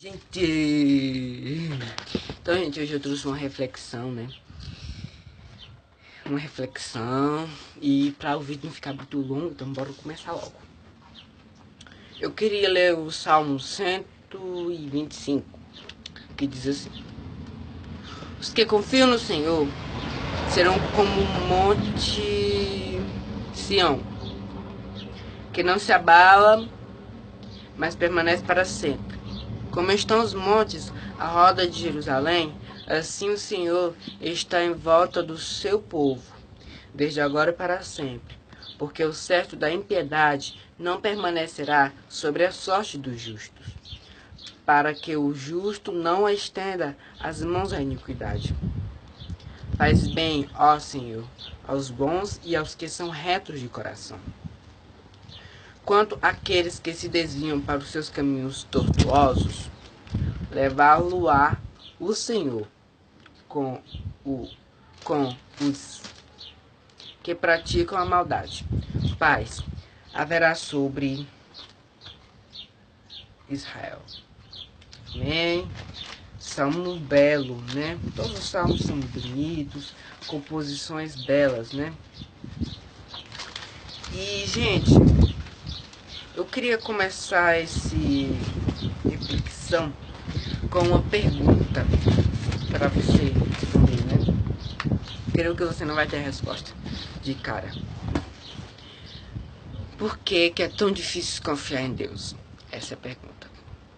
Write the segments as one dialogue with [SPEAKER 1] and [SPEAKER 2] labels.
[SPEAKER 1] Então, gente, hoje eu trouxe uma reflexão, né? Uma reflexão. E para o vídeo não ficar muito longo, então bora começar logo. Eu queria ler o Salmo 125, que diz assim: os que confiam no Senhor serão como um monte Sião, que não se abala, mas permanece para sempre. Como estão os montes à roda de Jerusalém, assim o Senhor está em volta do seu povo, desde agora e para sempre. Porque o certo da impiedade não permanecerá sobre a sorte dos justos, para que o justo não estenda as mãos à iniquidade. Faz bem, ó Senhor, aos bons e aos que são retos de coração. Quanto àqueles que se desviam para os seus caminhos tortuosos, levar-lo-á o Senhor com os que praticam a maldade. Paz haverá sobre Israel. Amém. Salmo belo, né? Todos os salmos são bonitos, composições belas, né? E, gente, eu queria começar essa reflexão com uma pergunta para você responder, né? Creio que você não vai ter a resposta de cara. Por que é tão difícil confiar em Deus? Essa é a pergunta.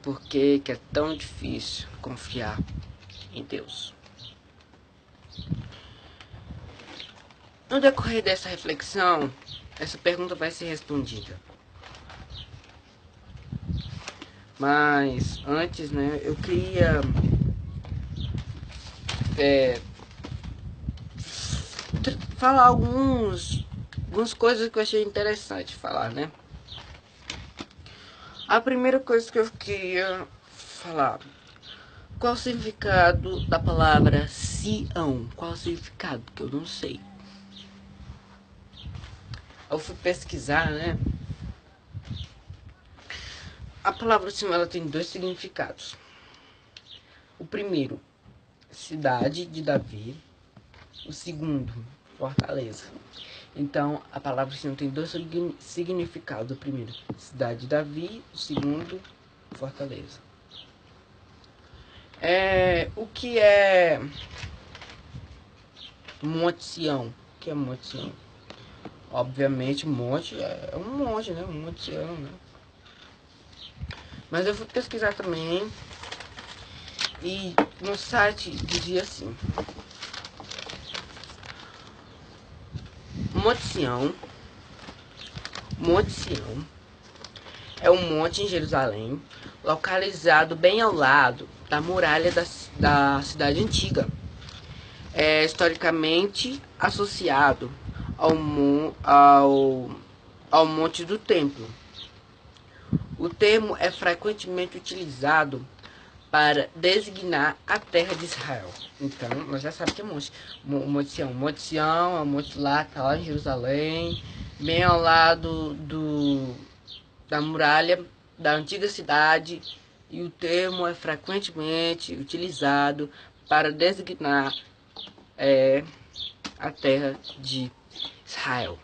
[SPEAKER 1] Por que é tão difícil confiar em Deus? No decorrer dessa reflexão, essa pergunta vai ser respondida. Mas antes, né, eu queria falar algumas coisas que eu achei interessante falar, né? A primeira coisa que eu queria falar: qual o significado da palavra Sião? Qual o significado? Que eu não sei. Eu fui pesquisar, né? A palavra Sião, ela tem dois significados. O primeiro, cidade de Davi. O segundo, fortaleza. Então, a palavra Sião tem dois significados. O primeiro, cidade de Davi. O segundo, fortaleza. O que é Monte Sião? O que é Monte Sião? Obviamente, monte é um monte, né? Um Monte Sião, né? Mas eu fui pesquisar também. E no site dizia assim: Monte Sião é um monte em Jerusalém, localizado bem ao lado da muralha da cidade antiga. É historicamente associado ao Monte do Templo. O termo é frequentemente utilizado para designar a terra de Israel. Então, nós já sabemos que é Monte Sião. Monte Sião é um monte lá, tá lá em Jerusalém, bem ao lado da muralha da antiga cidade, e o termo é frequentemente utilizado para designar a terra de Israel.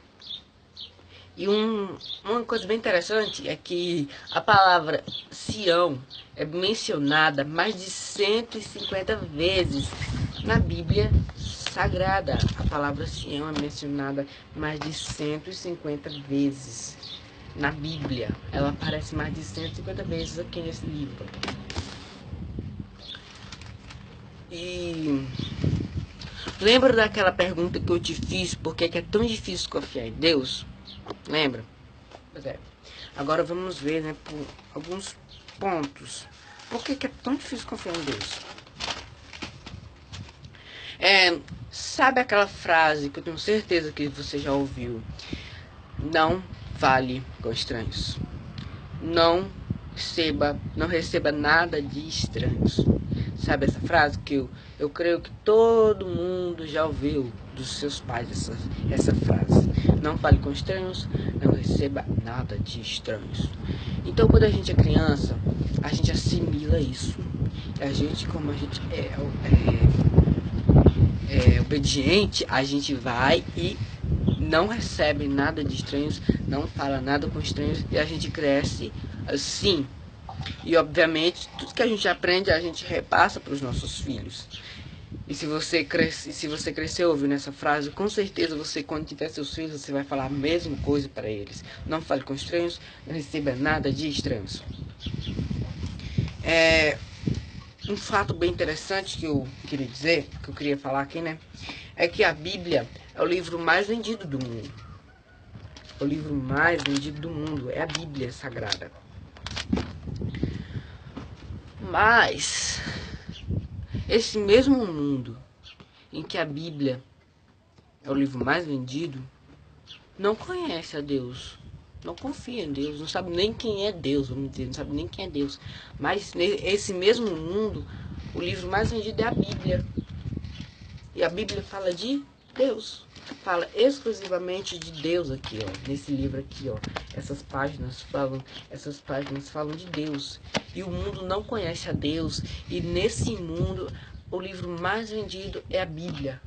[SPEAKER 1] E uma coisa bem interessante é que a palavra Sião é mencionada mais de 150 vezes na Bíblia Sagrada. A palavra Sião é mencionada mais de 150 vezes na Bíblia. Ela aparece mais de 150 vezes aqui nesse livro. E lembra daquela pergunta que eu te fiz, por que é tão difícil confiar em Deus? Lembra? Pois é. Agora vamos ver, né, por alguns pontos. Por que é tão difícil confiar em Deus? Sabe aquela frase que eu tenho certeza que você já ouviu? Não fale com estranhos. Não receba nada de estranhos. Sabe essa frase que eu creio que todo mundo já ouviu dos seus pais, essa frase. Não fale com estranhos, não receba nada de estranhos. Então, quando a gente é criança, a gente assimila isso. A gente, como a gente é obediente, a gente vai e não recebe nada de estranhos, não fala nada com estranhos, e a gente cresce assim. E obviamente, tudo que a gente aprende, a gente repassa para os nossos filhos. E se você cresceu ouvindo essa frase, com certeza você, quando tiver seus filhos, você vai falar a mesma coisa para eles. Não fale com estranhos, não receba nada de estranhos. Um fato bem interessante que eu queria dizer, que eu queria falar aqui, né? É que a Bíblia é o livro mais vendido do mundo. O livro mais vendido do mundo é a Bíblia Sagrada. Mas esse mesmo mundo em que a Bíblia é o livro mais vendido, não conhece a Deus, não confia em Deus, não sabe nem quem é Deus, vamos dizer, não sabe nem quem é Deus. Mas nesse mesmo mundo, o livro mais vendido é a Bíblia. E a Bíblia fala de Deus, fala exclusivamente de Deus aqui, ó, nesse livro aqui, ó. Essas páginas falam de Deus. E o mundo não conhece a Deus. E nesse mundo, o livro mais vendido é a Bíblia.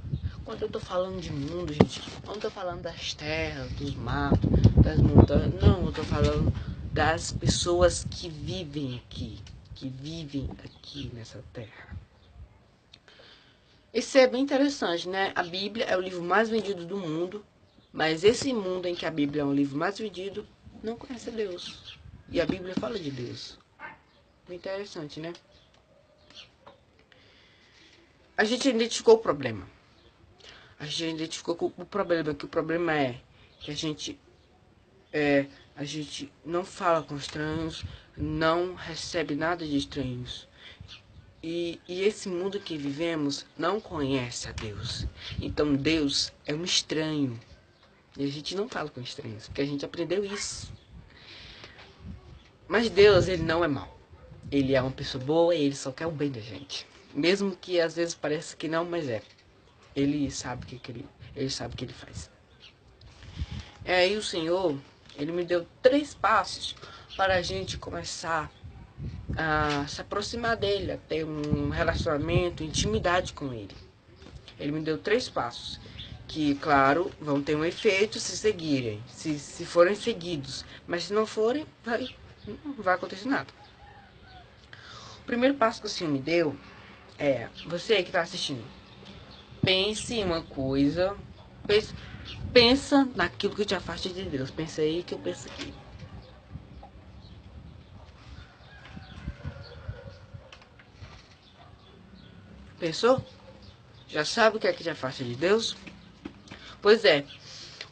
[SPEAKER 1] Quando eu tô falando de mundo, gente, eu não tô falando das terras, dos matos, das montanhas. Não, eu tô falando das pessoas que vivem aqui nessa terra. Isso é bem interessante, né? A Bíblia é o livro mais vendido do mundo, mas esse mundo em que a Bíblia é o livro mais vendido não conhece a Deus. E a Bíblia fala de Deus. Bem interessante, né? A gente identificou o problema. A gente identificou o problema, que o problema é que a gente não fala com estranhos, não recebe nada de estranhos. E esse mundo que vivemos não conhece a Deus. Então Deus é um estranho. E a gente não fala com estranhos, porque a gente aprendeu isso. Mas Deus, ele não é mau. Ele é uma pessoa boa e ele só quer o bem da gente. Mesmo que às vezes pareça que não, mas é. Ele sabe ele sabe o que ele faz. E o Senhor, ele me deu 3 passos para a gente começar a se aproximar dele, a ter um relacionamento, intimidade com ele. Ele me deu 3 passos que, claro, vão ter um efeito se seguirem, se forem seguidos, mas se não forem, não vai acontecer nada. O primeiro passo que o Senhor me deu é: você que está assistindo, pense em uma coisa, pensa naquilo que te afasta de Deus. Pensa aí que eu penso aqui. Pensou? Já sabe o que é que te afasta de Deus? Pois é,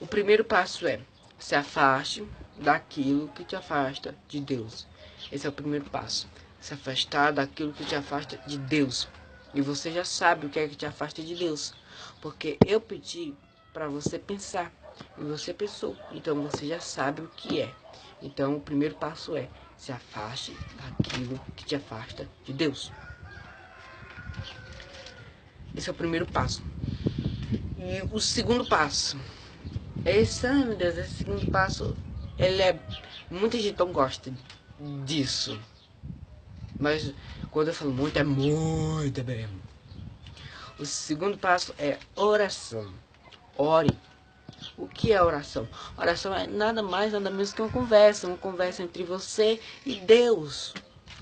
[SPEAKER 1] o primeiro passo é: se afaste daquilo que te afasta de Deus. Esse é o primeiro passo. Se afastar daquilo que te afasta de Deus. E você já sabe o que é que te afasta de Deus. Porque eu pedi para você pensar. E você pensou. Então você já sabe o que é. Então o primeiro passo é: se afaste daquilo que te afasta de Deus. Esse é o primeiro passo. E o segundo passo. Meu Deus, esse segundo passo, muita gente não gosta disso. Mas quando eu falo muito, é muito mesmo. O segundo passo é oração. Ore. O que é oração? Oração é nada mais, nada menos que uma conversa entre você e Deus.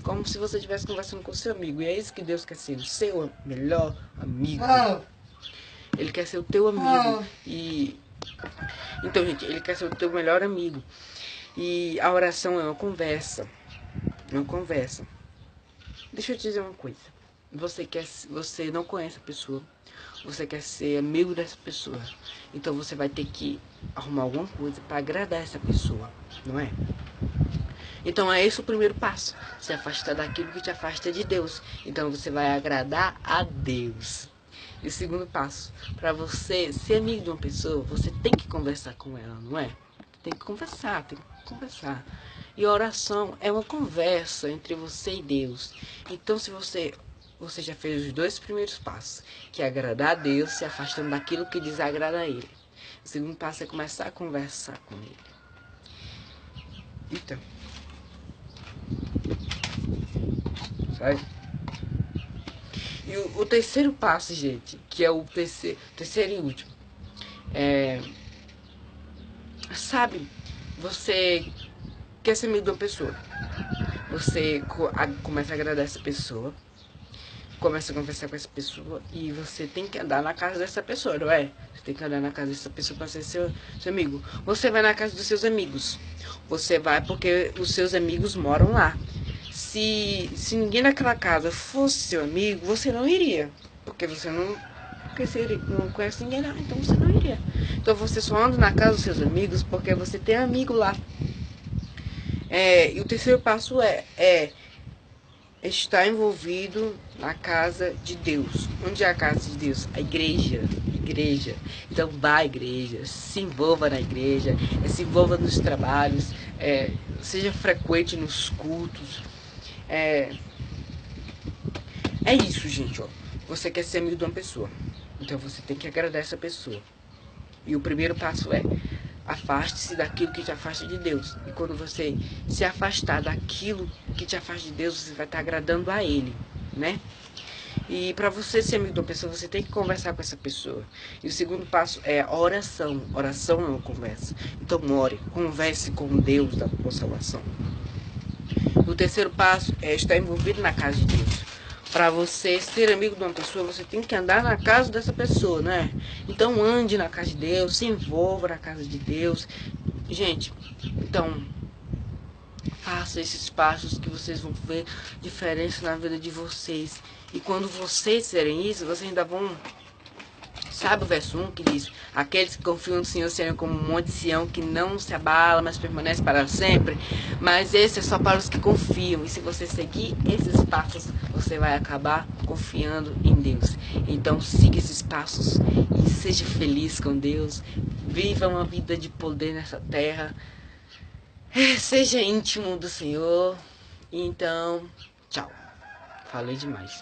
[SPEAKER 1] Como se você estivesse conversando com seu amigo. E é isso que Deus quer ser, o seu melhor amigo. Ele quer ser o teu amigo. Então, gente, ele quer ser o teu melhor amigo. E a oração é uma conversa. Deixa eu te dizer uma coisa. Você não conhece a pessoa. Você quer ser amigo dessa pessoa. Então você vai ter que arrumar alguma coisa para agradar essa pessoa, não é? Então é esse o primeiro passo. Se afastar daquilo que te afasta de Deus. Então você vai agradar a Deus. E o segundo passo, para você ser amigo de uma pessoa, você tem que conversar com ela, não é? Tem que conversar. E a oração é uma conversa entre você e Deus. Então se você já fez os 2 primeiros passos, que é agradar a Deus, se afastando daquilo que desagrada a Ele. O segundo passo é começar a conversar com Ele. Então, sabe? E o terceiro passo, gente, que é o terceiro e último, sabe, você quer ser amigo de uma pessoa, você começa a agradar essa pessoa, começa a conversar com essa pessoa e você tem que andar na casa dessa pessoa, não é? Você tem que andar na casa dessa pessoa para ser seu amigo. Você vai na casa dos seus amigos. Você vai porque os seus amigos moram lá. Se ninguém naquela casa fosse seu amigo, você não iria. Porque você não conhece ninguém lá, então você não iria. Então você só anda na casa dos seus amigos porque você tem amigo lá. E o terceiro passo é estar envolvido na casa de Deus. Onde é a casa de Deus? A igreja. Então vá à igreja, se envolva na igreja, se envolva nos trabalhos, seja frequente nos cultos. É isso, gente, ó. Você quer ser amigo de uma pessoa, então você tem que agradar essa pessoa. E o primeiro passo afaste-se daquilo que te afasta de Deus. E quando você se afastar daquilo que te afasta de Deus, você vai estar agradando a Ele, né? E para você ser amigo de uma pessoa, você tem que conversar com essa pessoa. E o segundo passo é a oração. Oração é uma conversa. Então ore, converse com Deus da tua salvação. O terceiro passo é estar envolvido na casa de Deus. Para você ser amigo de uma pessoa, você tem que andar na casa dessa pessoa, né? Então ande na casa de Deus, se envolva na casa de Deus. Gente, então faça esses passos que vocês vão ver diferença na vida de vocês. E quando vocês fizerem isso, vocês ainda vão... Sabe o verso 1 que diz: aqueles que confiam no Senhor serão como um monte de Sião que não se abala, mas permanece para sempre. Mas esse é só para os que confiam. E se você seguir esses passos, você vai acabar confiando em Deus. Então siga esses passos e seja feliz com Deus. Viva uma vida de poder nessa terra. Seja íntimo do Senhor. Então, tchau. Falei demais.